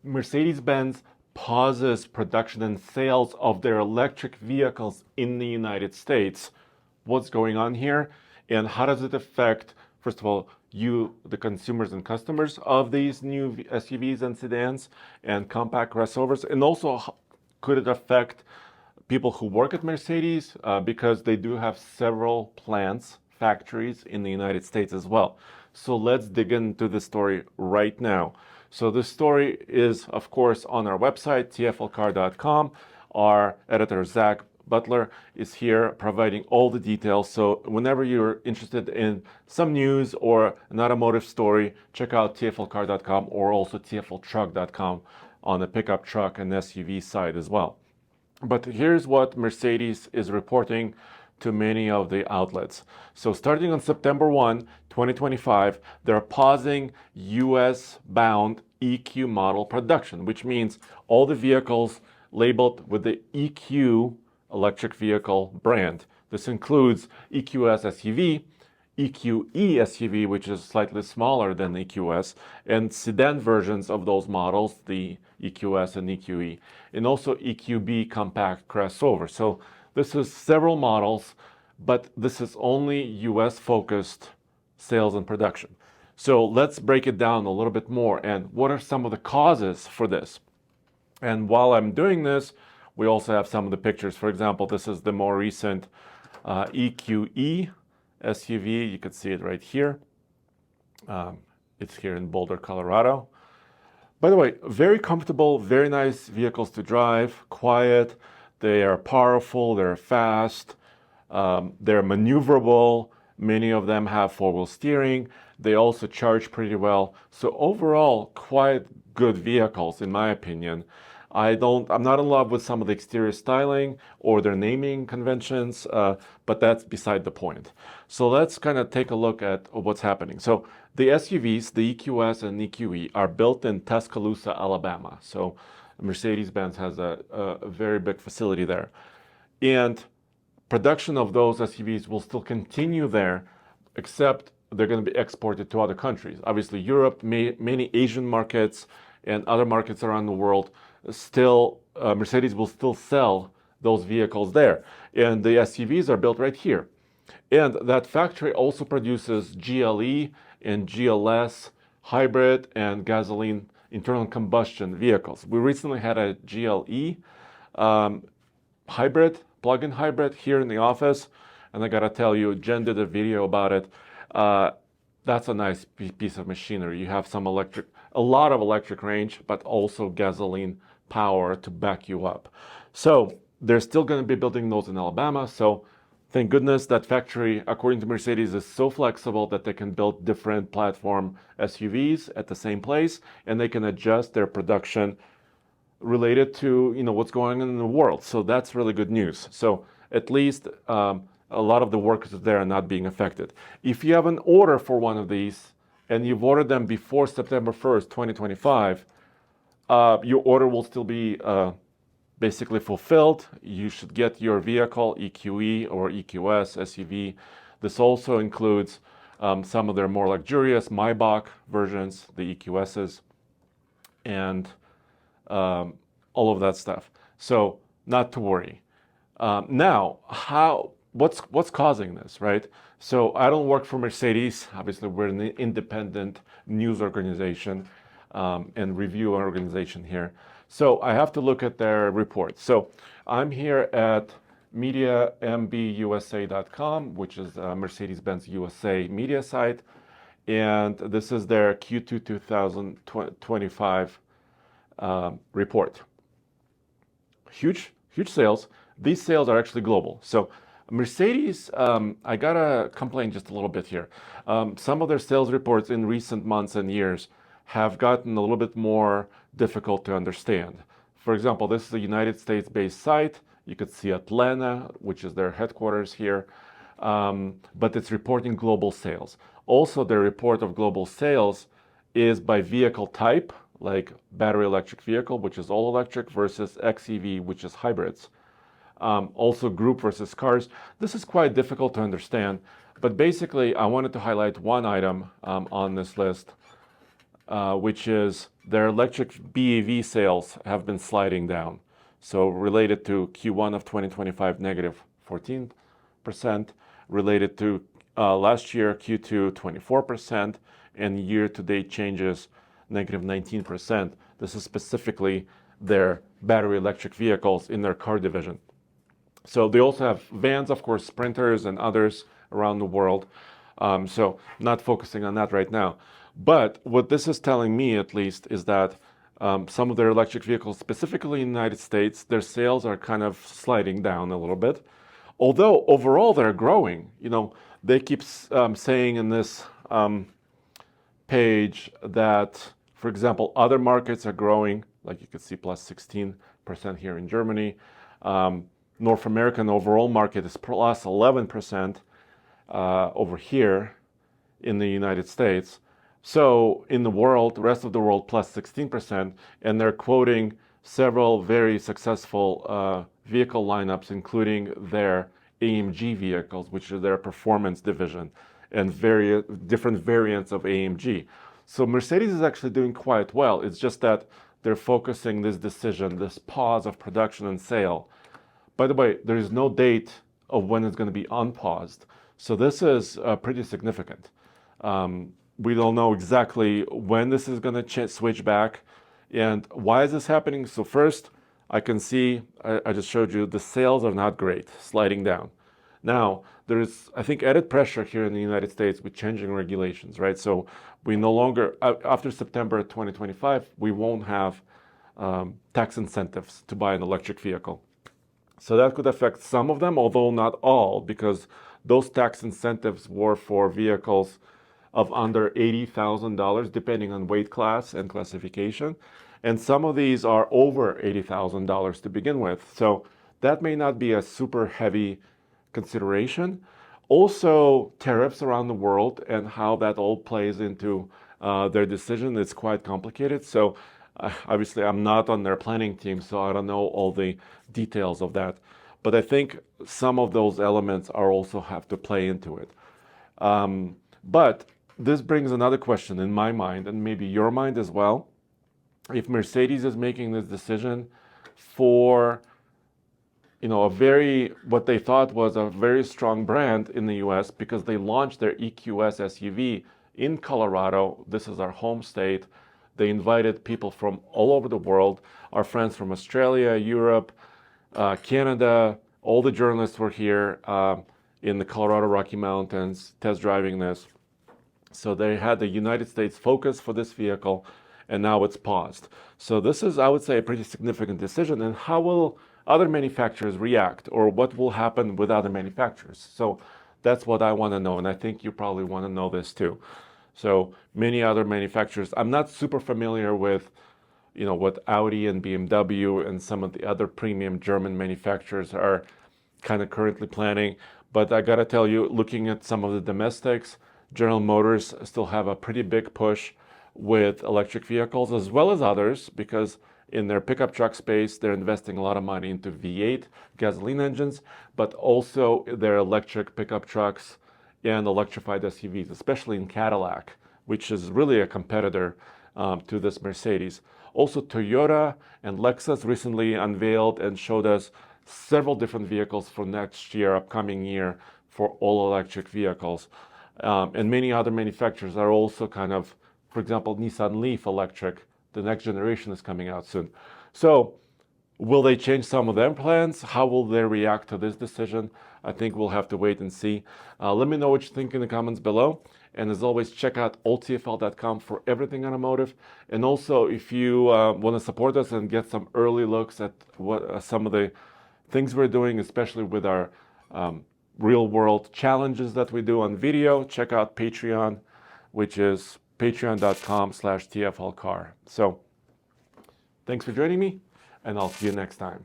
Mercedes-Benz pauses production and sales of their electric vehicles in the United States. What's going on here, and how does it affect, first of all, you, the consumers and customers of these new SUVs and sedans and compact crossovers, and also could it affect people who work at Mercedes, because they do have several plants, factories in the United States as well. So let's dig into the story right now. So this story is, of course, on our website, TFLcar.com. Our editor, Zach Butler, is here providing all the details. So whenever you're interested in some news or an automotive story, check out TFLcar.com or also TFLtruck.com on the pickup truck and SUV side as well. But here's what Mercedes is reporting to many of the outlets. So starting on September 1, 2025, they're pausing US-bound EQ model production, which means all the vehicles labeled with the EQ electric vehicle brand. This includes EQS SUV, EQE SUV, which is slightly smaller than the EQS, and sedan versions of those models, the EQS and EQE, and also EQB compact crossover. So this is several models, but this is only US focused sales and production. So let's break it down a little bit more. And what are some of the causes for this? And while I'm doing this, we also have some of the pictures. For example, this is the more recent EQE SUV. You can see it right here. It's here in Boulder, Colorado. By the way, very comfortable, very nice vehicles to drive, quiet. They are powerful, they're fast, they're maneuverable. Many of them have four-wheel steering. They also charge pretty well. So overall, quite good vehicles, in my opinion. I'm not in love with some of the exterior styling or their naming conventions, but that's beside the point. So let's kind of take a look at what's happening. So the SUVs, the EQS and EQE, are built in Tuscaloosa, Alabama. So Mercedes-Benz has a very big facility there. And production of those SUVs will still continue there, except they're going to be exported to other countries. Obviously, Europe, many Asian markets, and other markets around the world. Still, Mercedes will still sell those vehicles there. And the SUVs are built right here. And that factory also produces GLE and GLS hybrid and gasoline internal combustion vehicles. We recently had a GLE hybrid, plug-in hybrid here in the office. And I gotta tell you, Jen did a video about it. That's a nice piece of machinery. You have a lot of electric range, but also gasoline power to back you up. So they're still going to be building those in Alabama. So thank goodness that factory, according to Mercedes, is so flexible that they can build different platform SUVs at the same place, and they can adjust their production related to what's going on in the world. So that's really good news. So at least a lot of the workers there are not being affected. If you have an order for one of these and you've ordered them before September 1st, 2025, your order will still be basically fulfilled. You should get your vehicle, EQE or EQS SUV. This also includes some of their more luxurious Maybach versions, the EQSs, and all of that stuff. So not to worry. Now, what's causing this, right? So I don't work for Mercedes. Obviously, we're an independent news organization and review organization here. So I have to look at their reports. So I'm here at MediaMBUSA.com, which is Mercedes-Benz USA media site. And this is their Q2 2025 report. Huge sales. These sales are actually global. So Mercedes, I gotta complain just a little bit here. Some of their sales reports in recent months and years have gotten a little bit more difficult to understand. For example, this is a United States-based site. You could see Atlanta, which is their headquarters here, but it's reporting global sales. Also, their report of global sales is by vehicle type, like battery electric vehicle, which is all electric, versus XEV, which is hybrids. Also group versus cars. This is quite difficult to understand, but basically I wanted to highlight one item on this list. which is their electric BEV sales have been sliding down. So related to Q1 of 2025, negative 14%, related to last year, Q2, 24%, and year-to-date changes, negative 19%. This is specifically their battery electric vehicles in their car division. So they also have vans, of course, sprinters and others around the world. So not focusing on that right now. But what this is telling me, at least, is that some of their electric vehicles, specifically in the United States, their sales are kind of sliding down a little bit. Although overall they're growing. They keep saying in this page that, for example, other markets are growing, like you can see plus 16% here in Germany. North American overall market is plus 11% over here in the United States. So in the world, the rest of the world, plus 16%, and they're quoting several very successful vehicle lineups, including their AMG vehicles, which is their performance division, and different variants of AMG. So Mercedes is actually doing quite well. It's just that they're focusing this decision, this pause of production and sale. By the way, there is no date of when it's going to be unpaused. So this is pretty significant. We don't know exactly when this is going to switch back. And why is this happening? So first, I can see, I just showed you, the sales are not great, sliding down. Now, there is, I think, added pressure here in the United States with changing regulations, right? So we no longer, after September 2025, we won't have tax incentives to buy an electric vehicle. So that could affect some of them, although not all, because those tax incentives were for vehicles of under $80,000, depending on weight class and classification. And some of these are over $80,000 to begin with. So that may not be a super heavy consideration. Also, tariffs around the world and how that all plays into their decision is quite complicated. So obviously, I'm not on their planning team, so I don't know all the details of that. But I think some of those elements are also have to play into it. But this brings another question in my mind, and maybe your mind as well. If Mercedes is making this decision for what they thought was a very strong brand in the US, because they launched their EQS SUV in Colorado. This is our home state. They invited people from all over the world, our friends from Australia, Europe, Canada. All the journalists were here in the Colorado Rocky Mountains test driving this. So they had the United States focus for this vehicle, and now it's paused. So this is, I would say, a pretty significant decision. And how will other manufacturers react, or what will happen with other manufacturers? So that's what I want to know, and I think you probably want to know this too. So many other manufacturers, I'm not super familiar with, what Audi and BMW and some of the other premium German manufacturers are kind of currently planning. But I got to tell you, looking at some of the domestics, General Motors still have a pretty big push with electric vehicles, as well as others, because in their pickup truck space, they're investing a lot of money into V8 gasoline engines, but also their electric pickup trucks and electrified SUVs, especially in Cadillac, which is really a competitor to this Mercedes. Also, Toyota and Lexus recently unveiled and showed us several different vehicles for next year, upcoming year, for all electric vehicles. And many other manufacturers are also kind of, for example, Nissan Leaf electric, the next generation is coming out soon. So will they change some of their plans? How will they react to this decision? I think we'll have to wait and see. Let me know what you think in the comments below. And as always, check out alltfl.com for everything automotive. And also, if you want to support us and get some early looks at what some of the things we're doing, especially with our real world challenges that we do on video, check out Patreon, which is patreon.com/TFLcar. So thanks for joining me, and I'll see you next time.